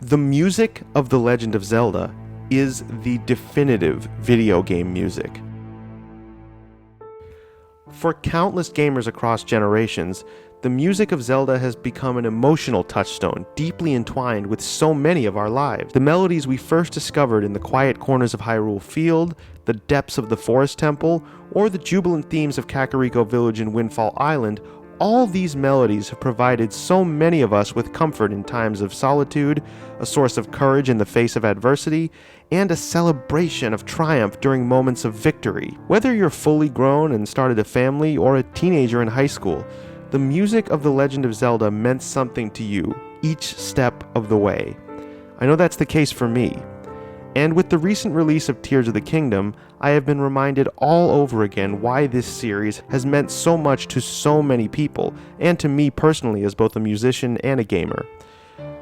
The music of The Legend of Zelda is the definitive video game music. For countless gamers across generations, the music of Zelda has become an emotional touchstone, deeply entwined with so many of our lives. The melodies we first discovered in the quiet corners of Hyrule Field, the depths of the Forest Temple, or the jubilant themes of Kakariko Village and Windfall Island, all these melodies have provided so many of us with comfort in times of solitude, a source of courage in the face of adversity, and a celebration of triumph during moments of victory. Whether you're fully grown and started a family or a teenager in high school, the music of The Legend of Zelda meant something to you each step of the way. I know that's the case for me. And with the recent release of Tears of the Kingdom, I have been reminded all over again why this series has meant so much to so many people, and to me personally as both a musician and a gamer.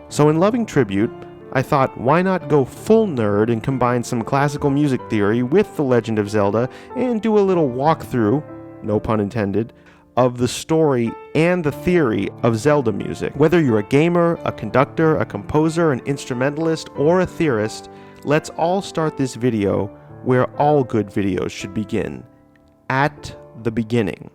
So in loving tribute, I thought, why not go full nerd and combine some classical music theory with The Legend of Zelda and do a little walkthrough, no pun intended, of the story and the theory of Zelda music. Whether you're a gamer, a conductor, a composer, an instrumentalist, or a theorist, let's all start this video where all good videos should begin, at the beginning.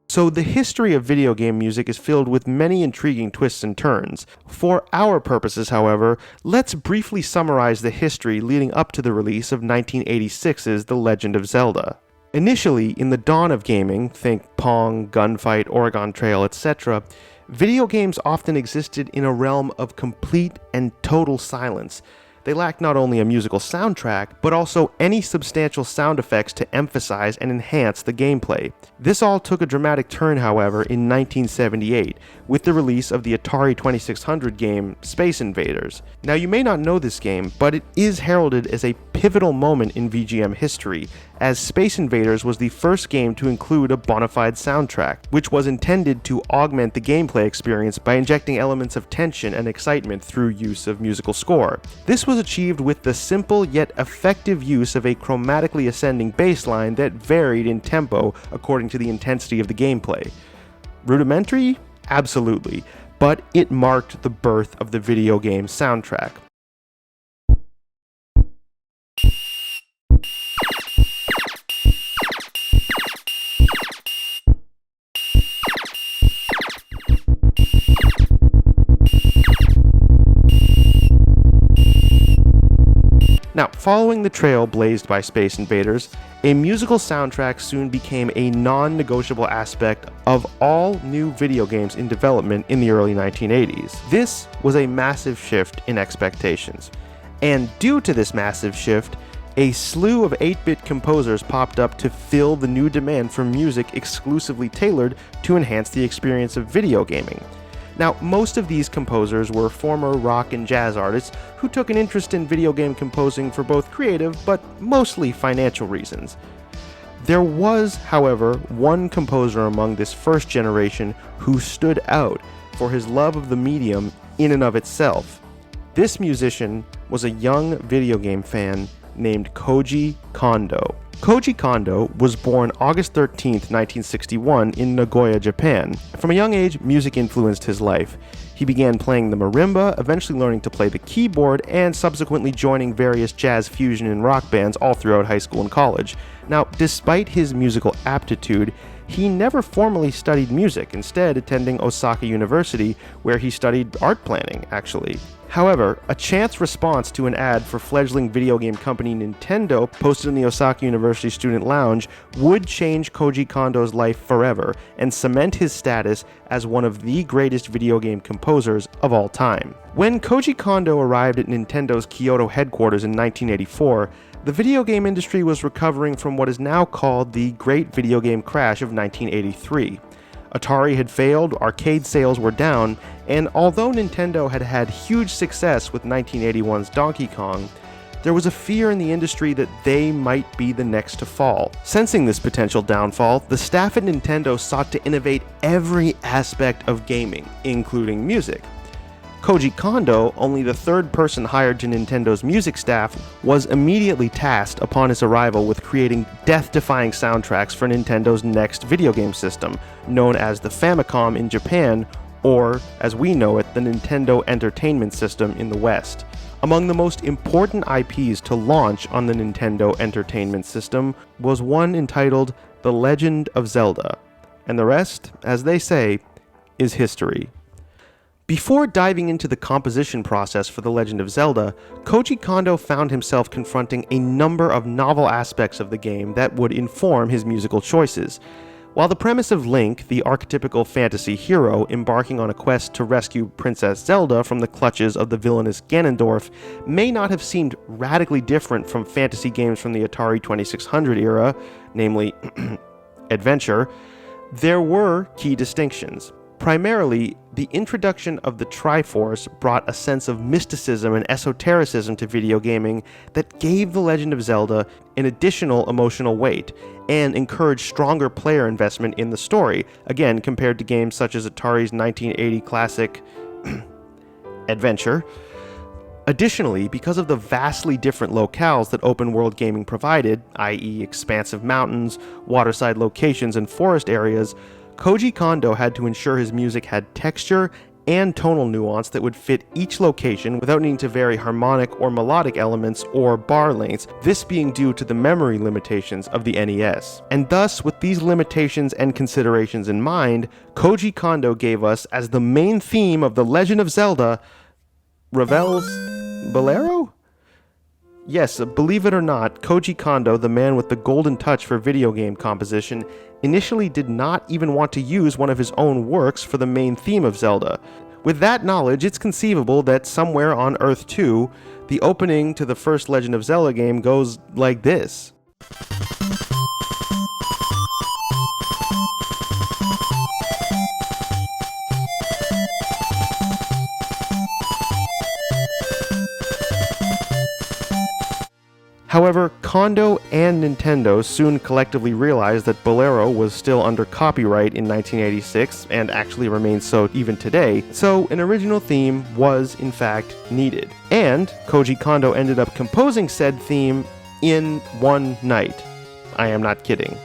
So the history of video game music is filled with many intriguing twists and turns. For our purposes, however, let's briefly summarize the history leading up to the release of 1986's The Legend of Zelda. Initially, in the dawn of gaming, think Pong, Gunfight, Oregon Trail, etc., video games often existed in a realm of complete and total silence. They lacked not only a musical soundtrack, but also any substantial sound effects to emphasize and enhance the gameplay. This all took a dramatic turn, however, in 1978, with the release of the Atari 2600 game Space Invaders. Now, you may not know this game, but it is heralded as a pivotal moment in VGM history, as Space Invaders was the first game to include a bona fide soundtrack, which was intended to augment the gameplay experience by injecting elements of tension and excitement through use of musical score. This was achieved with the simple yet effective use of a chromatically ascending bass line that varied in tempo according to the intensity of the gameplay. Rudimentary? Absolutely, but it marked the birth of the video game soundtrack. Now, following the trail blazed by Space Invaders, a musical soundtrack soon became a non-negotiable aspect of all new video games in development in the early 1980s. This was a massive shift in expectations. And due to this massive shift, a slew of 8-bit composers popped up to fill the new demand for music exclusively tailored to enhance the experience of video gaming. Now, most of these composers were former rock and jazz artists who took an interest in video game composing for both creative but mostly financial reasons. There was, however, one composer among this first generation who stood out for his love of the medium in and of itself. This musician was a young video game fan named Koji Kondo. Koji Kondo was born August 13, 1961 in Nagoya, Japan. From a young age, music influenced his life. He began playing the marimba, eventually learning to play the keyboard, and subsequently joining various jazz, fusion, and rock bands all throughout high school and college. Now, despite his musical aptitude, he never formally studied music, instead attending Osaka University, where he studied art planning, actually. However, a chance response to an ad for fledgling video game company Nintendo posted in the Osaka University Student Lounge would change Koji Kondo's life forever and cement his status as one of the greatest video game composers of all time. When Koji Kondo arrived at Nintendo's Kyoto headquarters in 1984, the video game industry was recovering from what is now called the Great Video Game Crash of 1983. Atari had failed, arcade sales were down, and although Nintendo had had huge success with 1981's Donkey Kong, there was a fear in the industry that they might be the next to fall. Sensing this potential downfall, the staff at Nintendo sought to innovate every aspect of gaming, including music. Koji Kondo, only the third person hired to Nintendo's music staff, was immediately tasked upon his arrival with creating death-defying soundtracks for Nintendo's next video game system, known as the Famicom in Japan, or, as we know it, the Nintendo Entertainment System in the West. Among the most important IPs to launch on the Nintendo Entertainment System was one entitled The Legend of Zelda, and the rest, as they say, is history. Before diving into the composition process for The Legend of Zelda, Koji Kondo found himself confronting a number of novel aspects of the game that would inform his musical choices. While the premise of Link, the archetypical fantasy hero embarking on a quest to rescue Princess Zelda from the clutches of the villainous Ganondorf, may not have seemed radically different from fantasy games from the Atari 2600 era, namely adventure, there were key distinctions. Primarily, the introduction of the Triforce brought a sense of mysticism and esotericism to video gaming that gave The Legend of Zelda an additional emotional weight, and encouraged stronger player investment in the story, again compared to games such as Atari's 1980 classic Adventure. Additionally, because of the vastly different locales that open-world gaming provided, i.e. expansive mountains, waterside locations, and forest areas, Koji Kondo had to ensure his music had texture and tonal nuance that would fit each location without needing to vary harmonic or melodic elements or bar lengths, this being due to the memory limitations of the NES. And thus, with these limitations and considerations in mind, Koji Kondo gave us, as the main theme of The Legend of Zelda, Ravel's Bolero? Yes, believe it or not, Koji Kondo, the man with the golden touch for video game composition, initially did not even want to use one of his own works for the main theme of Zelda. With that knowledge, it's conceivable that somewhere on Earth 2, the opening to the first Legend of Zelda game goes like this. However, Kondo and Nintendo soon collectively realized that Bolero was still under copyright in 1986, and actually remains so even today, so an original theme was, in fact, needed. And Koji Kondo ended up composing said theme in one night. I am not kidding.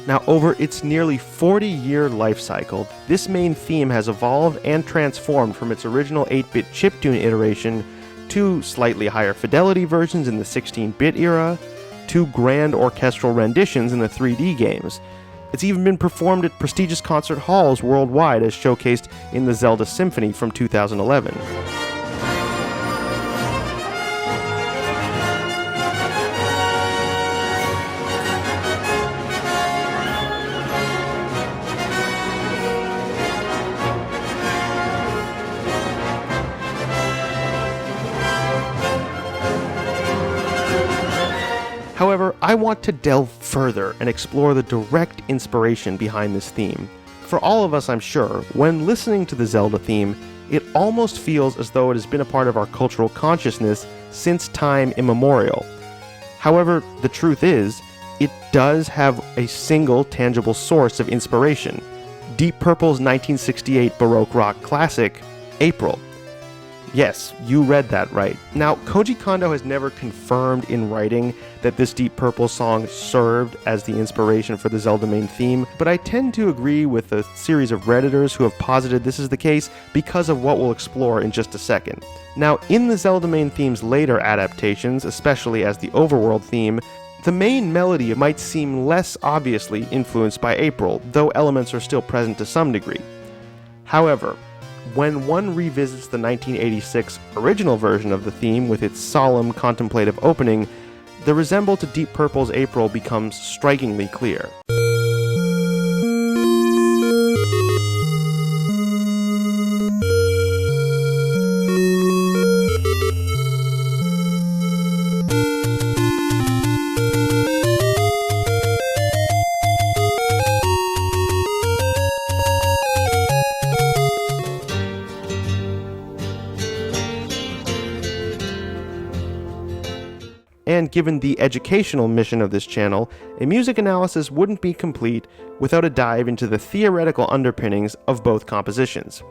Now, over its nearly 40-year life cycle, this main theme has evolved and transformed from its original 8-bit chiptune iteration to slightly higher fidelity versions in the 16-bit era, to grand orchestral renditions in the 3D games. It's even been performed at prestigious concert halls worldwide, as showcased in the Zelda Symphony from 2011. However, I want to delve further and explore the direct inspiration behind this theme. For all of us, I'm sure, when listening to the Zelda theme, it almost feels as though it has been a part of our cultural consciousness since time immemorial. However, the truth is, it does have a single tangible source of inspiration: Deep Purple's 1968 Baroque rock classic, April. Yes, you read that right. Now, Koji Kondo has never confirmed in writing that this Deep Purple song served as the inspiration for the Zelda main theme, but I tend to agree with a series of Redditors who have posited this is the case because of what we'll explore in just a second. Now, in the Zelda main theme's later adaptations, especially as the overworld theme, the main melody might seem less obviously influenced by April, though elements are still present to some degree. However, when one revisits the 1986 original version of the theme with its solemn, contemplative opening, the resemblance to Deep Purple's April becomes strikingly clear. And given the educational mission of this channel, a music analysis wouldn't be complete without a dive into the theoretical underpinnings of both compositions.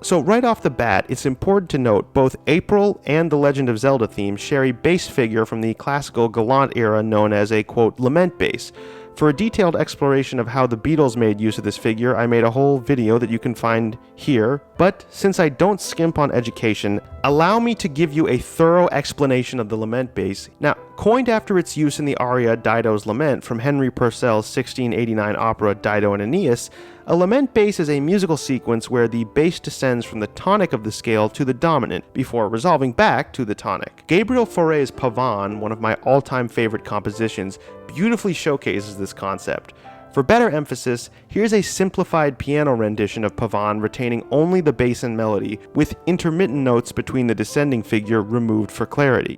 So right off the bat, it's important to note both April and the Legend of Zelda theme share a bass figure from the classical Galant era known as a, quote, lament bass, For a detailed exploration of how the Beatles made use of this figure, I made a whole video that you can find here, but since I don't skimp on education, allow me to give you a thorough explanation of the lament bass. Now, coined after its use in the aria Dido's Lament from Henry Purcell's 1689 opera Dido and Aeneas, a lament bass is a musical sequence where the bass descends from the tonic of the scale to the dominant, before resolving back to the tonic. Gabriel Fauré's Pavane, one of my all-time favorite compositions, beautifully showcases this concept. For better emphasis, here's a simplified piano rendition of Pavane retaining only the bass and melody, with intermittent notes between the descending figure removed for clarity.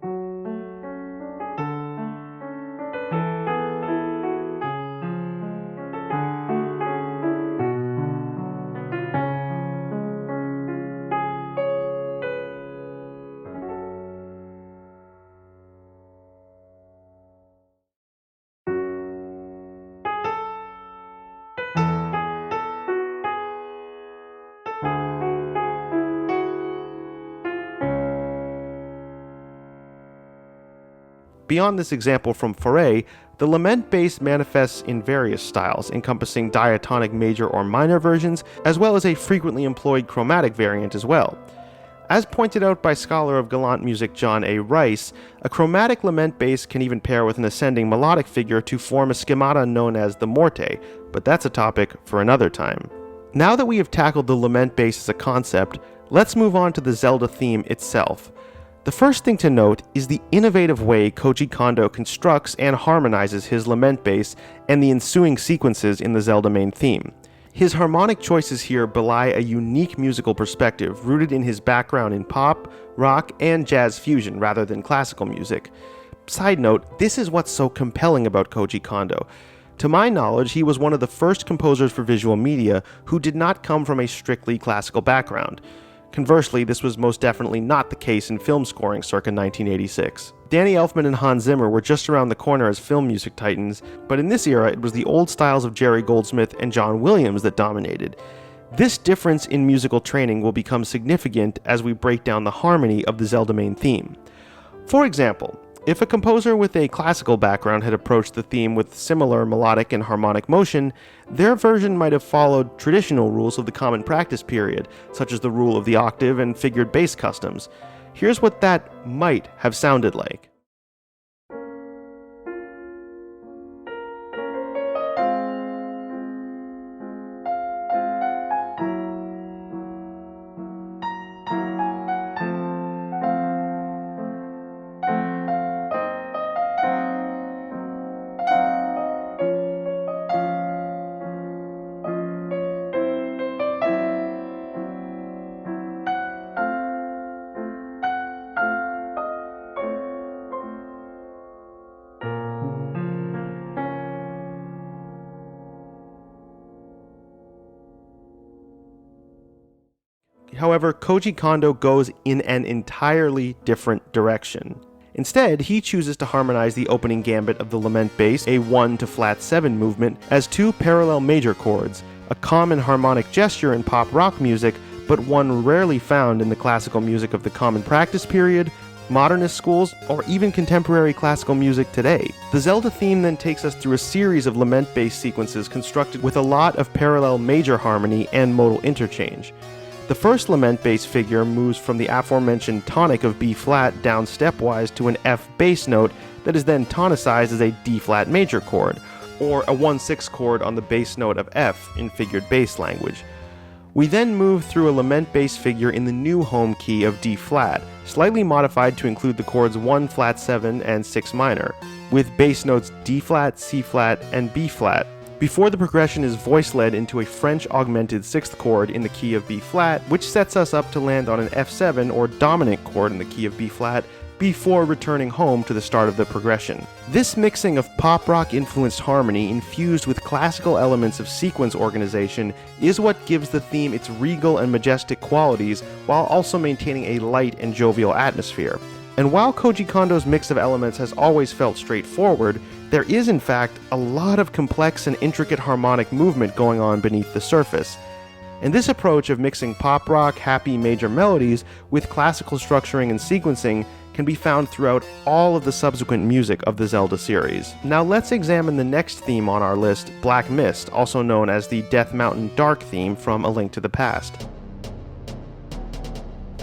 Beyond this example from Fauré, the lament bass manifests in various styles, encompassing diatonic major or minor versions, as well as a frequently employed chromatic variant as well. As pointed out by scholar of galant music John A. Rice, a chromatic lament bass can even pair with an ascending melodic figure to form a schemata known as the morte, but that's a topic for another time. Now that we have tackled the lament bass as a concept, let's move on to the Zelda theme itself. The first thing to note is the innovative way Koji Kondo constructs and harmonizes his lament bass and the ensuing sequences in the Zelda main theme. His harmonic choices here belie a unique musical perspective rooted in his background in pop, rock, and jazz fusion rather than classical music. Side note, this is what's so compelling about Koji Kondo. To my knowledge, he was one of the first composers for visual media who did not come from a strictly classical background. Conversely, this was most definitely not the case in film scoring circa 1986. Danny Elfman and Hans Zimmer were just around the corner as film music titans, but in this era it was the old styles of Jerry Goldsmith and John Williams that dominated. This difference in musical training will become significant as we break down the harmony of the Zelda main theme. For example, if a composer with a classical background had approached the theme with similar melodic and harmonic motion, their version might have followed traditional rules of the common practice period, such as the rule of the octave and figured bass customs. Here's what that might have sounded like. However, Koji Kondo goes in an entirely different direction. Instead, he chooses to harmonize the opening gambit of the lament bass, a 1 to flat 7 movement, as two parallel major chords, a common harmonic gesture in pop rock music, but one rarely found in the classical music of the common practice period, modernist schools, or even contemporary classical music today. The Zelda theme then takes us through a series of lament-based sequences constructed with a lot of parallel major harmony and modal interchange. The first lament bass figure moves from the aforementioned tonic of B-flat down stepwise to an F bass note that is then tonicized as a D-flat major chord, or a 1/6 chord on the bass note of F in figured bass language. We then move through a lament bass figure in the new home key of D-flat, slightly modified to include the chords 1 flat 7 and 6 minor, with bass notes D-flat, C-flat, and B-flat, before the progression is voice-led into a French augmented 6th chord in the key of B-flat, which sets us up to land on an F7 or dominant chord in the key of B-flat, before returning home to the start of the progression. This mixing of pop rock influenced harmony infused with classical elements of sequence organization is what gives the theme its regal and majestic qualities while also maintaining a light and jovial atmosphere. And while Koji Kondo's mix of elements has always felt straightforward, there is in fact a lot of complex and intricate harmonic movement going on beneath the surface. And this approach of mixing pop rock, happy major melodies with classical structuring and sequencing can be found throughout all of the subsequent music of the Zelda series. Now let's examine the next theme on our list, Black Mist, also known as the Death Mountain Dark theme from A Link to the Past.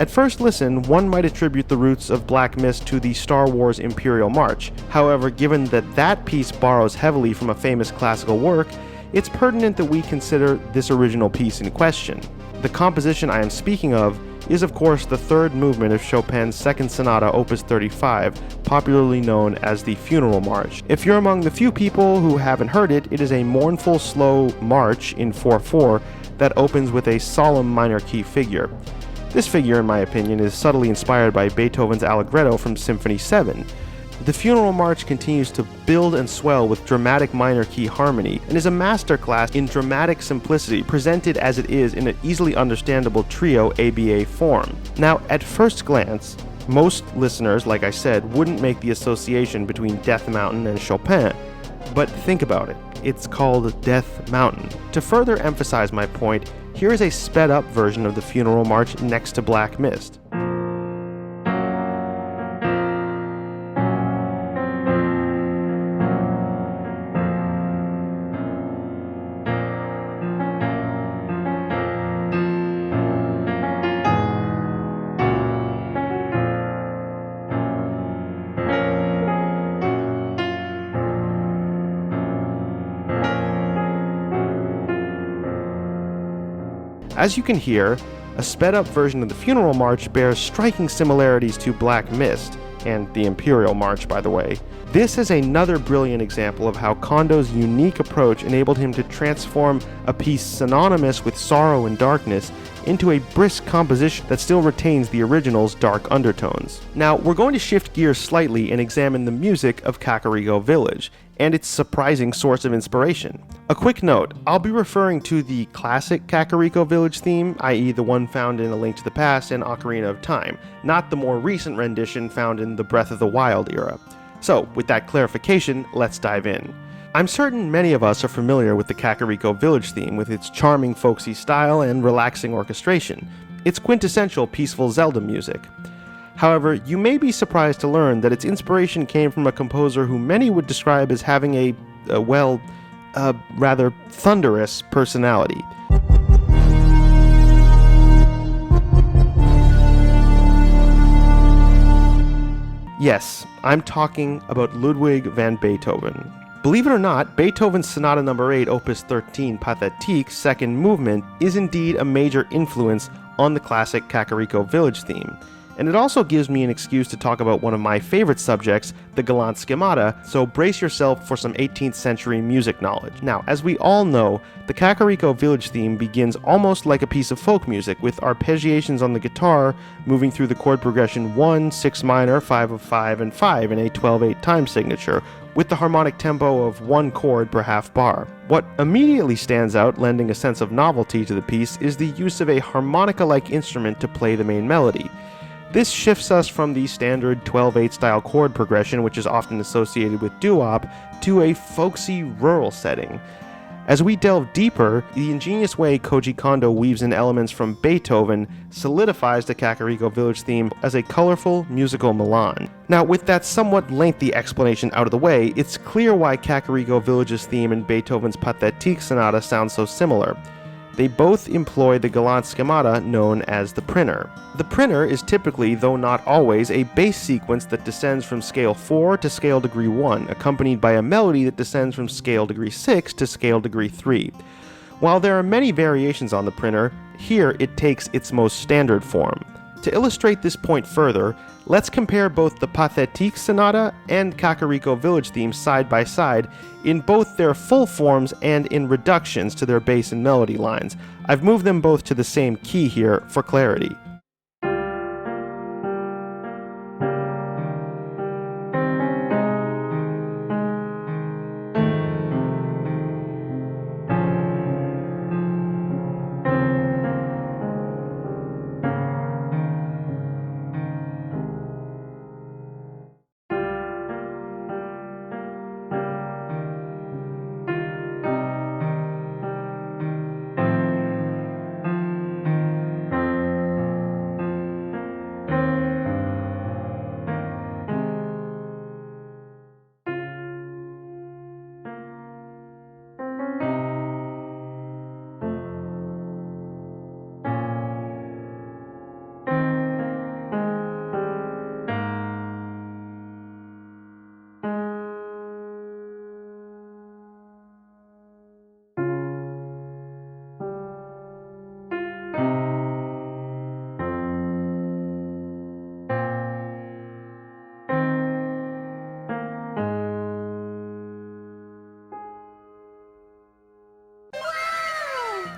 At first listen, one might attribute the roots of Black Mist to the Star Wars Imperial March. However, given that that piece borrows heavily from a famous classical work, it's pertinent that we consider this original piece in question. The composition I am speaking of is of course the third movement of Chopin's Second Sonata Opus 35, popularly known as the Funeral March. If you're among the few people who haven't heard it, it is a mournful, slow march in 4/4 that opens with a solemn minor key figure. This figure, in my opinion, is subtly inspired by Beethoven's Allegretto from Symphony 7. The Funeral March continues to build and swell with dramatic minor key harmony and is a masterclass in dramatic simplicity presented as it is in an easily understandable trio ABA form. Now, at first glance, most listeners, like I said, wouldn't make the association between Death Mountain and Chopin, but think about it. It's called Death Mountain. To further emphasize my point, here is a sped up version of the Funeral March next to Black Mist. As you can hear, a sped-up version of the Funeral March bears striking similarities to Black Mist, and the Imperial March, by the way. This is another brilliant example of how Kondo's unique approach enabled him to transform a piece synonymous with sorrow and darkness into a brisk composition that still retains the original's dark undertones. Now, we're going to shift gears slightly and examine the music of Kakariko Village, and its surprising source of inspiration. A quick note, I'll be referring to the classic Kakariko Village theme, i.e. the one found in A Link to the Past and Ocarina of Time, not the more recent rendition found in the Breath of the Wild era. So, with that clarification, let's dive in. I'm certain many of us are familiar with the Kakariko Village theme with its charming folksy style and relaxing orchestration. It's quintessential peaceful Zelda music. However, you may be surprised to learn that its inspiration came from a composer who many would describe as having a rather thunderous personality. Yes, I'm talking about Ludwig van Beethoven. Believe it or not, Beethoven's Sonata No. 8, Opus 13, Pathétique, second movement, is indeed a major influence on the classic Kakariko Village theme. And it also gives me an excuse to talk about one of my favorite subjects, the galant schemata, so brace yourself for some 18th century music knowledge. Now, as we all know, the Kakariko Village theme begins almost like a piece of folk music, with arpeggiations on the guitar moving through the chord progression 1, 6 minor, 5 of 5, and 5 in a 12/8 time signature, with the harmonic tempo of one chord per half bar. What immediately stands out, lending a sense of novelty to the piece, is the use of a harmonica-like instrument to play the main melody. This shifts us from the standard 12/8 style chord progression, which is often associated with doo-wop, to a folksy rural setting. As we delve deeper, the ingenious way Koji Kondo weaves in elements from Beethoven solidifies the Kakariko Village theme as a colorful musical melange. Now, with that somewhat lengthy explanation out of the way, it's clear why Kakariko Village's theme and Beethoven's Pathétique Sonata sound so similar. They both employ the galant schemata known as the printer. The printer is typically, though not always, a bass sequence that descends from scale 4 to scale degree 1, accompanied by a melody that descends from scale degree 6 to scale degree 3. While there are many variations on the printer, here it takes its most standard form. To illustrate this point further, let's compare both the Pathétique Sonata and Kakariko Village themes side by side in both their full forms and in reductions to their bass and melody lines. I've moved them both to the same key here for clarity.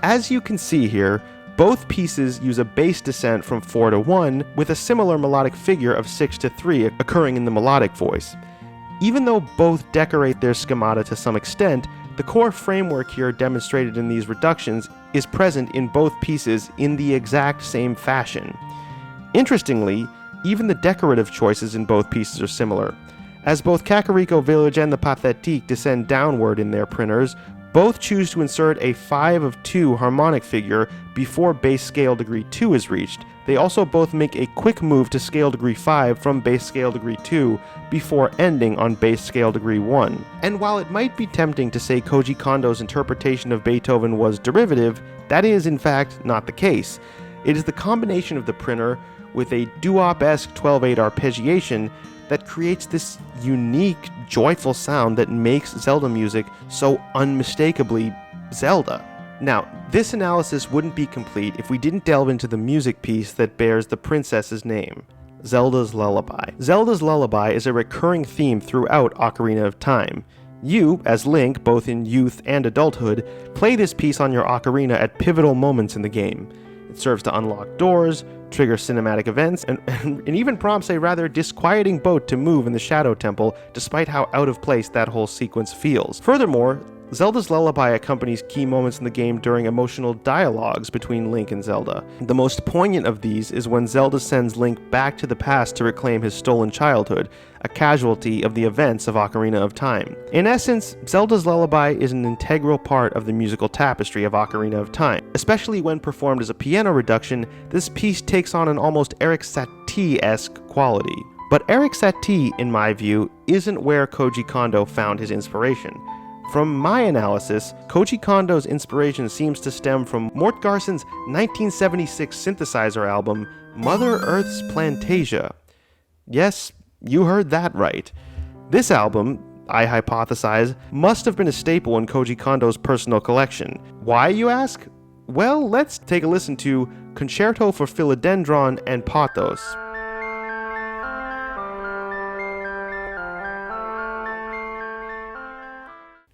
As you can see here, both pieces use a bass descent from 4 to 1 with a similar melodic figure of 6 to 3 occurring in the melodic voice. Even though both decorate their schemata to some extent, the core framework here demonstrated in these reductions is present in both pieces in the exact same fashion. Interestingly, even the decorative choices in both pieces are similar. As both Kakariko Village and the Pathétique descend downward in their printers, both choose to insert a 5 of 2 harmonic figure before bass scale degree 2 is reached. They also both make a quick move to scale degree 5 from bass scale degree 2 before ending on bass scale degree 1. And while it might be tempting to say Koji Kondo's interpretation of Beethoven was derivative, that is in fact not the case. It is the combination of the printer with a doo-wop-esque 12/8 arpeggiation that creates this unique, joyful sound that makes Zelda music so unmistakably Zelda. Now, this analysis wouldn't be complete if we didn't delve into the music piece that bears the princess's name, Zelda's Lullaby. Zelda's Lullaby is a recurring theme throughout Ocarina of Time. You, as Link, both in youth and adulthood, play this piece on your ocarina at pivotal moments in the game. It serves to unlock doors, trigger cinematic events, and even prompts a rather disquieting boat to move in the Shadow Temple, despite how out of place that whole sequence feels. Furthermore, Zelda's Lullaby accompanies key moments in the game during emotional dialogues between Link and Zelda. The most poignant of these is when Zelda sends Link back to the past to reclaim his stolen childhood, a casualty of the events of Ocarina of Time. In essence, Zelda's Lullaby is an integral part of the musical tapestry of Ocarina of Time. Especially when performed as a piano reduction, this piece takes on an almost Eric Satie-esque quality. But Eric Satie, in my view, isn't where Koji Kondo found his inspiration. From my analysis, Koji Kondo's inspiration seems to stem from Mort Garson's 1976 synthesizer album, Mother Earth's Plantasia. Yes, you heard that right. This album, I hypothesize, must have been a staple in Koji Kondo's personal collection. Why, you ask? Well, let's take a listen to Concerto for Philodendron and Pothos.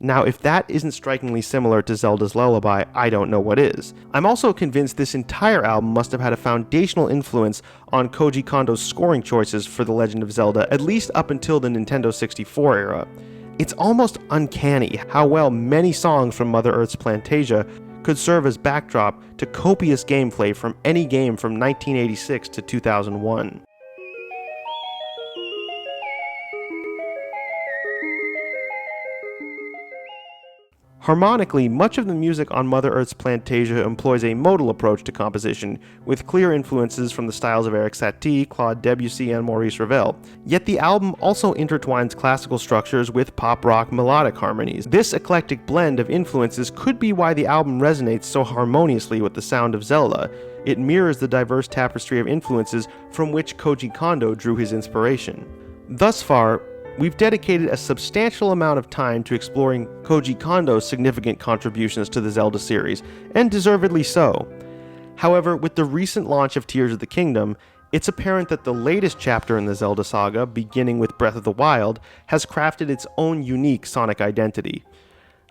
Now, if that isn't strikingly similar to Zelda's Lullaby, I don't know what is. I'm also convinced this entire album must have had a foundational influence on Koji Kondo's scoring choices for The Legend of Zelda, at least up until the Nintendo 64 era. It's almost uncanny how well many songs from Mother Earth's Plantasia could serve as backdrop to copious gameplay from any game from 1986 to 2001. Harmonically, much of the music on Mother Earth's Plantasia employs a modal approach to composition, with clear influences from the styles of Eric Satie, Claude Debussy, and Maurice Ravel. Yet the album also intertwines classical structures with pop-rock melodic harmonies. This eclectic blend of influences could be why the album resonates so harmoniously with the sound of Zelda. It mirrors the diverse tapestry of influences from which Koji Kondo drew his inspiration. Thus far, we've dedicated a substantial amount of time to exploring Koji Kondo's significant contributions to the Zelda series, and deservedly so. However, with the recent launch of Tears of the Kingdom, it's apparent that the latest chapter in the Zelda saga, beginning with Breath of the Wild, has crafted its own unique sonic identity.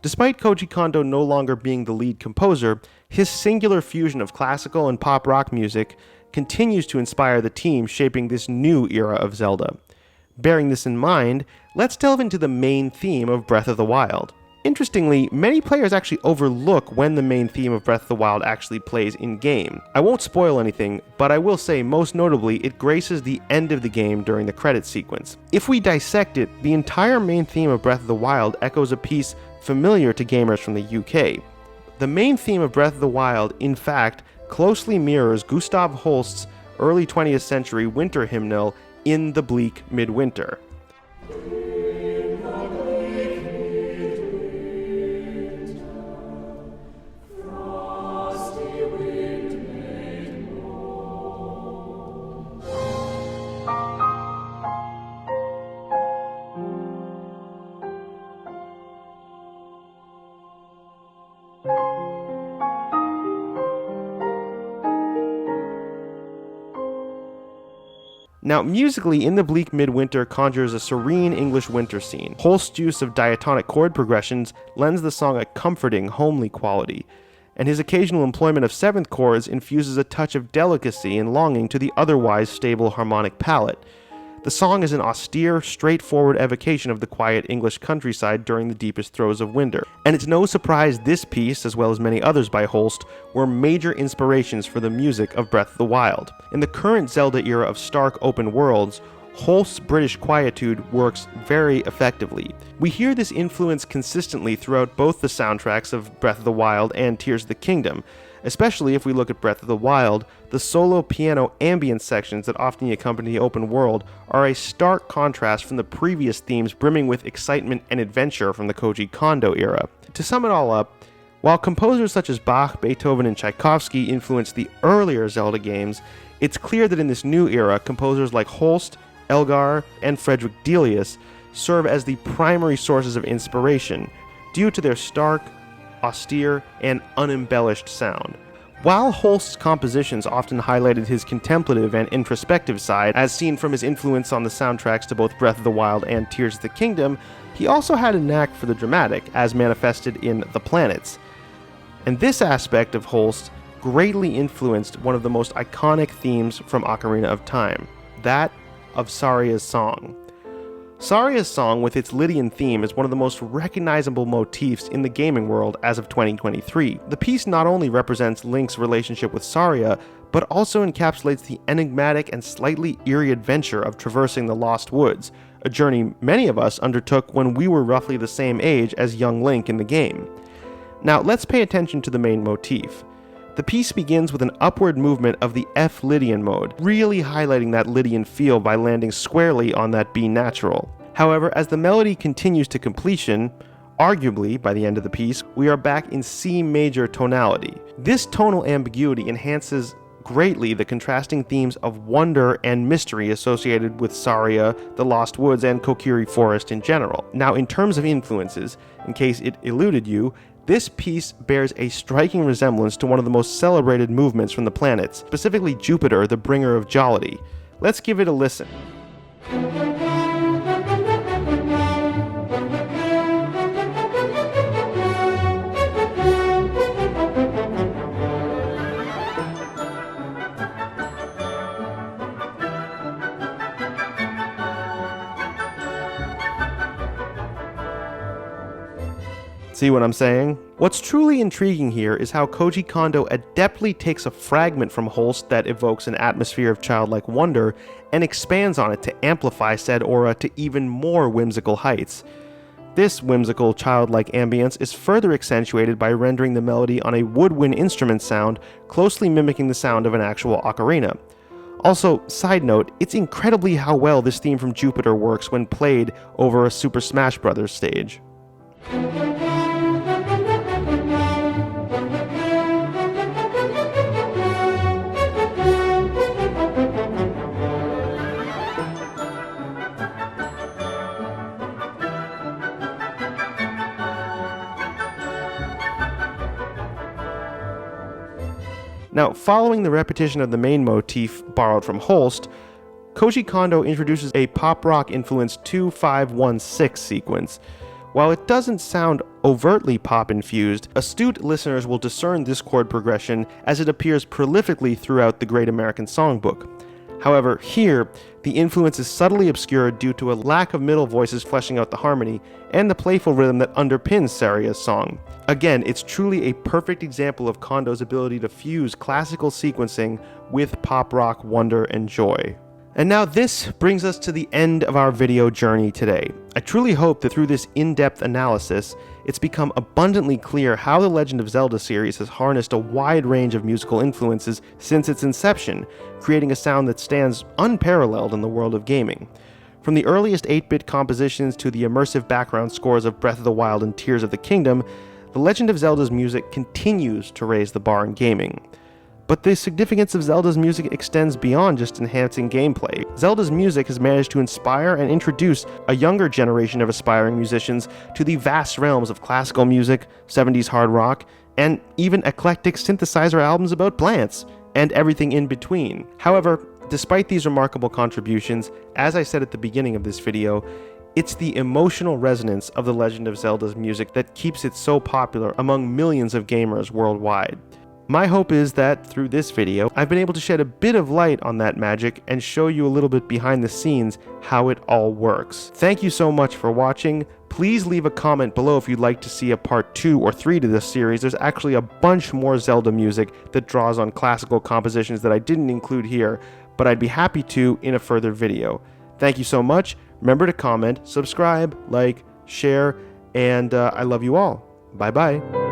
Despite Koji Kondo no longer being the lead composer, his singular fusion of classical and pop rock music continues to inspire the team shaping this new era of Zelda. Bearing this in mind, let's delve into the main theme of Breath of the Wild. Interestingly, many players actually overlook when the main theme of Breath of the Wild actually plays in-game. I won't spoil anything, but I will say most notably it graces the end of the game during the credits sequence. If we dissect it, the entire main theme of Breath of the Wild echoes a piece familiar to gamers from the UK. The main theme of Breath of the Wild, in fact, closely mirrors Gustav Holst's early 20th century winter hymnal In the Bleak Midwinter. Now, musically, In the Bleak Midwinter conjures a serene English winter scene. Holst's use of diatonic chord progressions lends the song a comforting, homely quality. and his occasional employment of seventh chords infuses a touch of delicacy and longing to the otherwise stable harmonic palette. The song is an austere, straightforward evocation of the quiet English countryside during the deepest throes of winter. And it's no surprise this piece, as well as many others by Holst, were major inspirations for the music of Breath of the Wild. In the current Zelda era of stark open worlds, Holst's British quietude works very effectively. We hear this influence consistently throughout both the soundtracks of Breath of the Wild and Tears of the Kingdom. Especially if we look at Breath of the Wild, the solo piano ambient sections that often accompany the open world are a stark contrast from the previous themes brimming with excitement and adventure from the Koji Kondo era. To sum it all up, while composers such as Bach, Beethoven, and Tchaikovsky influenced the earlier Zelda games, it's clear that in this new era, composers like Holst, Elgar, and Frederick Delius serve as the primary sources of inspiration, due to their stark, austere, and unembellished sound. While Holst's compositions often highlighted his contemplative and introspective side, as seen from his influence on the soundtracks to both Breath of the Wild and Tears of the Kingdom, he also had a knack for the dramatic, as manifested in The Planets. And this aspect of Holst greatly influenced one of the most iconic themes from Ocarina of Time, that of Saria's song. Saria's song, with its Lydian theme, is one of the most recognizable motifs in the gaming world as of 2023. The piece not only represents Link's relationship with Saria, but also encapsulates the enigmatic and slightly eerie adventure of traversing the Lost Woods, a journey many of us undertook when we were roughly the same age as young Link in the game. Now, let's pay attention to the main motif. The piece begins with an upward movement of the F Lydian mode, really highlighting that Lydian feel by landing squarely on that B natural. However, as the melody continues to completion, arguably by the end of the piece, we are back in C major tonality. This tonal ambiguity enhances greatly the contrasting themes of wonder and mystery associated with Saria, the Lost Woods, and Kokiri Forest in general. Now, in terms of influences, in case it eluded you, this piece bears a striking resemblance to one of the most celebrated movements from the planets, specifically Jupiter, the bringer of jollity. Let's give it a listen. See what I'm saying? What's truly intriguing here is how Koji Kondo adeptly takes a fragment from Holst that evokes an atmosphere of childlike wonder and expands on it to amplify said aura to even more whimsical heights. This whimsical, childlike ambience is further accentuated by rendering the melody on a woodwind instrument sound closely mimicking the sound of an actual ocarina. Also, side note, it's incredibly how well this theme from Jupiter works when played over a Super Smash Bros. Stage. Now, following the repetition of the main motif borrowed from Holst, Koji Kondo introduces a pop-rock-influenced 2-5-1-6 sequence. While it doesn't sound overtly pop-infused, astute listeners will discern this chord progression as it appears prolifically throughout the Great American Songbook. However, here, the influence is subtly obscured due to a lack of middle voices fleshing out the harmony and the playful rhythm that underpins Saria's song. Again, it's truly a perfect example of Kondo's ability to fuse classical sequencing with pop rock wonder and joy. And now this brings us to the end of our video journey today. I truly hope that through this in-depth analysis, it's become abundantly clear how the Legend of Zelda series has harnessed a wide range of musical influences since its inception, creating a sound that stands unparalleled in the world of gaming. From the earliest 8-bit compositions to the immersive background scores of Breath of the Wild and Tears of the Kingdom, The Legend of Zelda's music continues to raise the bar in gaming. But the significance of Zelda's music extends beyond just enhancing gameplay. Zelda's music has managed to inspire and introduce a younger generation of aspiring musicians to the vast realms of classical music, 70s hard rock, and even eclectic synthesizer albums about plants, and everything in between. However, despite these remarkable contributions, as I said at the beginning of this video, It's the emotional resonance of The Legend of Zelda's music that keeps it so popular among millions of gamers worldwide. My hope is that, through this video, I've been able to shed a bit of light on that magic and show you a little bit behind the scenes how it all works. Thank you so much for watching. Please leave a comment below if you'd like to see a part 2 or 3 to this series. There's actually a bunch more Zelda music that draws on classical compositions that I didn't include here, but I'd be happy to in a further video. Thank you so much. Remember to comment, subscribe, like, share, and I love you all. Bye bye.